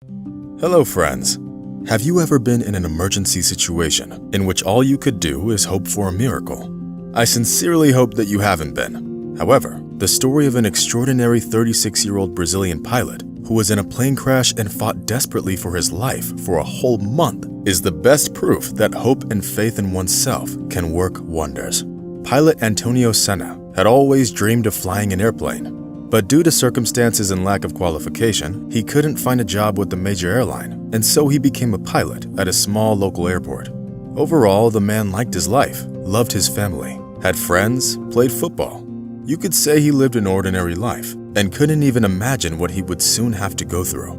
Hello friends. Have you ever been in an emergency situation in which all you could do is hope for a miracle? I sincerely hope that you haven't been. However, the story of an extraordinary 36-year-old Brazilian pilot who was in a plane crash and fought desperately for his life for a whole month is the best proof that hope and faith in oneself can work wonders. Pilot Antonio Senna had always dreamed of flying an airplane, but due to circumstances and lack of qualification, he couldn't find a job with a major airline, and so he became a pilot at a small local airport. Overall, the man liked his life, loved his family, had friends, played football. You could say he lived an ordinary life, and couldn't even imagine what he would soon have to go through.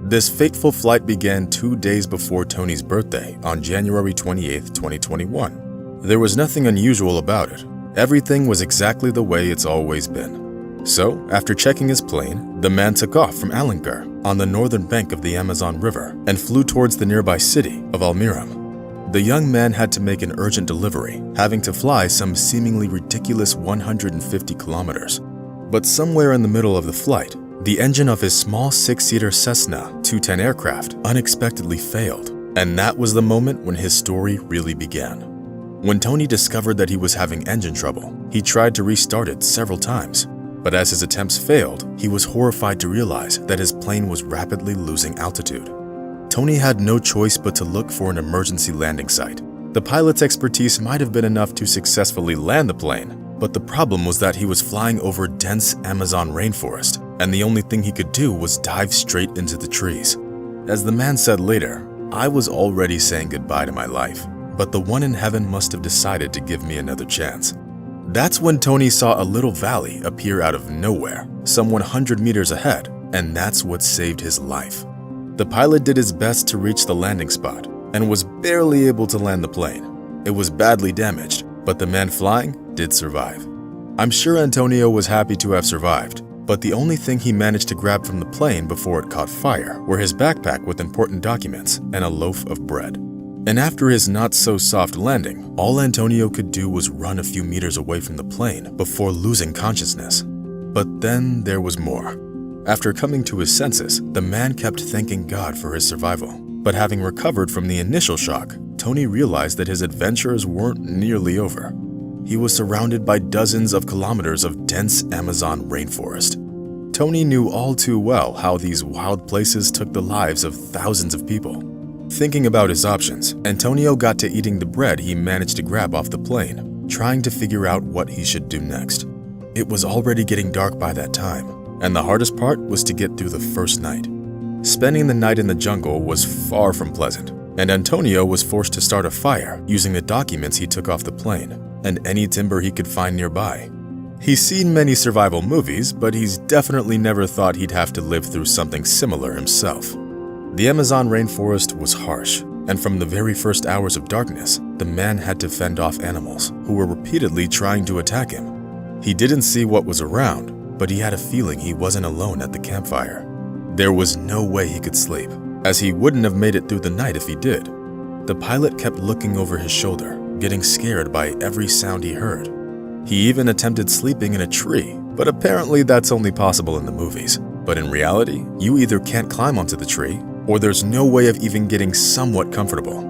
This fateful flight began 2 days before Tony's birthday on January 28, 2021. There was nothing unusual about it. Everything was exactly the way it's always been. So, after checking his plane, the man took off from Alenquer on the northern bank of the Amazon River and flew towards the nearby city of Almira. The young man had to make an urgent delivery, having to fly some seemingly ridiculous 150 kilometers. But somewhere in the middle of the flight, the engine of his small 6-seater Cessna 210 aircraft unexpectedly failed, and that was the moment when his story really began. When Tony discovered that he was having engine trouble, he tried to restart it several times. But as his attempts failed, he was horrified to realize that his plane was rapidly losing altitude. Tony had no choice but to look for an emergency landing site. The pilot's expertise might have been enough to successfully land the plane, but the problem was that he was flying over dense Amazon rainforest, and the only thing he could do was dive straight into the trees. As the man said later, "I was already saying goodbye to my life, but the one in heaven must have decided to give me another chance." That's when Tony saw a little valley appear out of nowhere, some 100 meters ahead, and that's what saved his life. The pilot did his best to reach the landing spot and was barely able to land the plane. It was badly damaged, but the man flying did survive. I'm sure Antonio was happy to have survived, but the only thing he managed to grab from the plane before it caught fire were his backpack with important documents and a loaf of bread. And after his not-so-soft landing, all Antonio could do was run a few meters away from the plane before losing consciousness. But then there was more. After coming to his senses, the man kept thanking God for his survival. But having recovered from the initial shock, Tony realized that his adventures weren't nearly over. He was surrounded by dozens of kilometers of dense Amazon rainforest. Tony knew all too well how these wild places took the lives of thousands of people. Thinking about his options, Antonio got to eating the bread he managed to grab off the plane, trying to figure out what he should do next. It was already getting dark by that time, and the hardest part was to get through the first night. Spending the night in the jungle was far from pleasant, and Antonio was forced to start a fire using the documents he took off the plane and any timber he could find nearby. He's seen many survival movies, but he's definitely never thought he'd have to live through something similar himself. The Amazon rainforest was harsh, and from the very first hours of darkness, the man had to fend off animals who were repeatedly trying to attack him. He didn't see what was around, but he had a feeling he wasn't alone at the campfire. There was no way he could sleep, as he wouldn't have made it through the night if he did. The pilot kept looking over his shoulder, getting scared by every sound he heard. He even attempted sleeping in a tree, but apparently that's only possible in the movies. But in reality, you either can't climb onto the tree, or there's no way of even getting somewhat comfortable.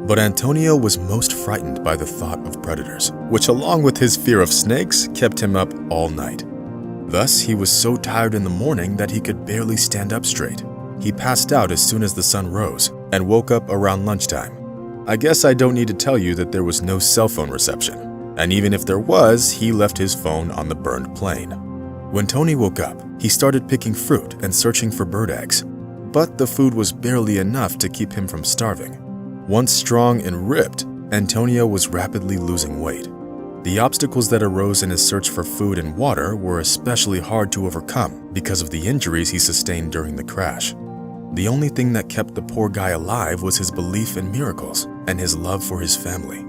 But Antonio was most frightened by the thought of predators, which along with his fear of snakes kept him up all night. Thus, he was so tired in the morning that he could barely stand up straight. He passed out as soon as the sun rose and woke up around lunchtime. I guess I don't need to tell you that there was no cell phone reception, and even if there was, he left his phone on the burned plane. When Tony woke up, he started picking fruit and searching for bird eggs. But the food was barely enough to keep him from starving. Once strong and ripped, Antonio was rapidly losing weight. The obstacles that arose in his search for food and water were especially hard to overcome because of the injuries he sustained during the crash. The only thing that kept the poor guy alive was his belief in miracles and his love for his family.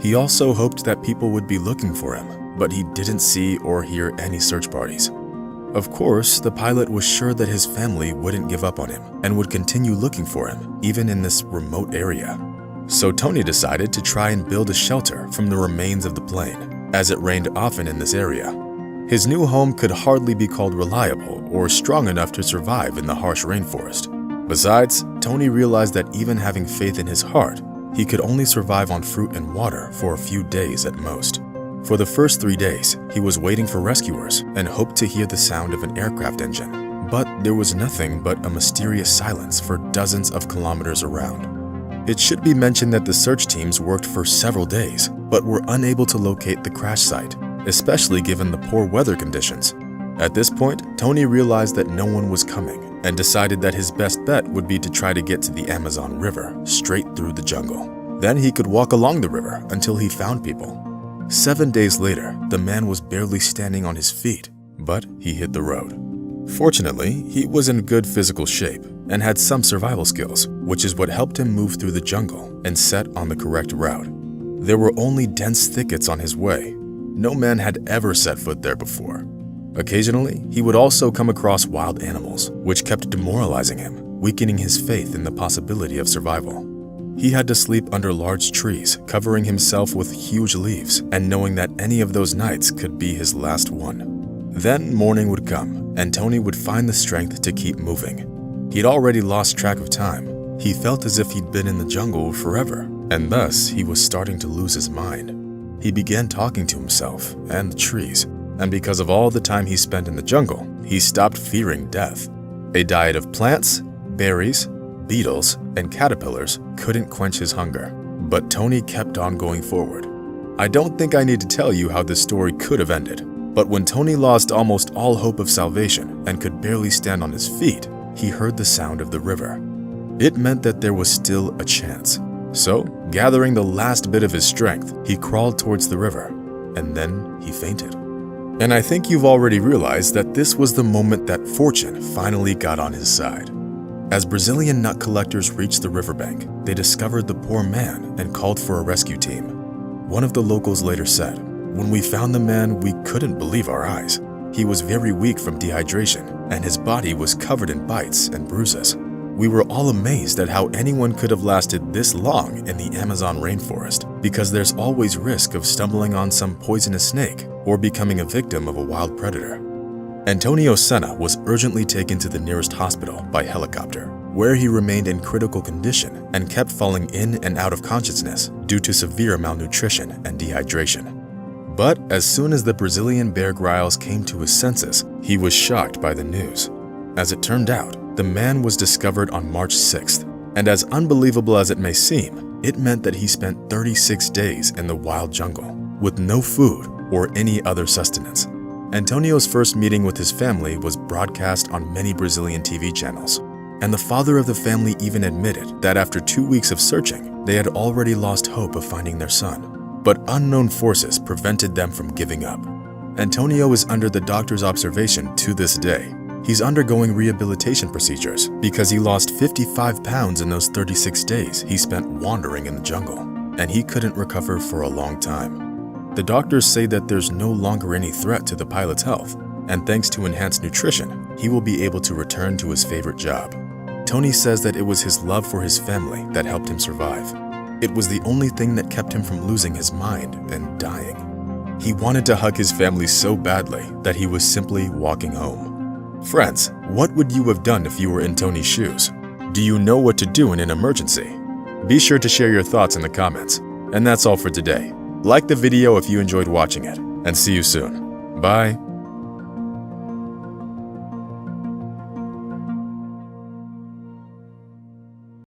He also hoped that people would be looking for him, but he didn't see or hear any search parties. Of course, the pilot was sure that his family wouldn't give up on him and would continue looking for him, even in this remote area. So Tony decided to try and build a shelter from the remains of the plane, as it rained often in this area. His new home could hardly be called reliable or strong enough to survive in the harsh rainforest. Besides, Tony realized that even having faith in his heart, he could only survive on fruit and water for a few days at most. For the first 3 days, he was waiting for rescuers and hoped to hear the sound of an aircraft engine. But there was nothing but a mysterious silence for dozens of kilometers around. It should be mentioned that the search teams worked for several days, but were unable to locate the crash site, especially given the poor weather conditions. At this point, Tony realized that no one was coming and decided that his best bet would be to try to get to the Amazon River straight through the jungle. Then he could walk along the river until he found people. 7 days later, the man was barely standing on his feet, but he hit the road. Fortunately, he was in good physical shape and had some survival skills, which is what helped him move through the jungle and set on the correct route. There were only dense thickets on his way. No man had ever set foot there before. Occasionally, he would also come across wild animals, which kept demoralizing him, weakening his faith in the possibility of survival. He had to sleep under large trees, covering himself with huge leaves, and knowing that any of those nights could be his last one. Then morning would come, and Tony would find the strength to keep moving. He'd already lost track of time. He felt as if he'd been in the jungle forever, and thus he was starting to lose his mind. He began talking to himself and the trees, and because of all the time he spent in the jungle, he stopped fearing death. A diet of plants, berries, beetles, and caterpillars couldn't quench his hunger, but Tony kept on going forward. I don't think I need to tell you how this story could have ended, but when Tony lost almost all hope of salvation and could barely stand on his feet, he heard the sound of the river. It meant that there was still a chance. So, gathering the last bit of his strength, he crawled towards the river, and then he fainted. And I think you've already realized that this was the moment that fortune finally got on his side. As Brazilian nut collectors reached the riverbank, they discovered the poor man and called for a rescue team. One of the locals later said, "When we found the man, we couldn't believe our eyes. He was very weak from dehydration, and his body was covered in bites and bruises. We were all amazed at how anyone could have lasted this long in the Amazon rainforest, because there's always risk of stumbling on some poisonous snake or becoming a victim of a wild predator." Antonio Senna was urgently taken to the nearest hospital by helicopter, where he remained in critical condition and kept falling in and out of consciousness due to severe malnutrition and dehydration. But as soon as the Brazilian Bear Grylls came to his senses, he was shocked by the news. As it turned out, the man was discovered on March 6th, and as unbelievable as it may seem, it meant that he spent 36 days in the wild jungle, with no food or any other sustenance. Antonio's first meeting with his family was broadcast on many Brazilian TV channels, and the father of the family even admitted that after 2 weeks of searching, they had already lost hope of finding their son. But unknown forces prevented them from giving up. Antonio is under the doctor's observation to this day. He's undergoing rehabilitation procedures because he lost 55 pounds in those 36 days he spent wandering in the jungle, and he couldn't recover for a long time. The doctors say that there's no longer any threat to the pilot's health, and thanks to enhanced nutrition, he will be able to return to his favorite job. Tony says that it was his love for his family that helped him survive. It was the only thing that kept him from losing his mind and dying. He wanted to hug his family so badly that he was simply walking home. Friends, what would you have done if you were in Tony's shoes? Do you know what to do in an emergency? Be sure to share your thoughts in the comments. And that's all for today. Like the video if you enjoyed watching it, and see you soon. Bye.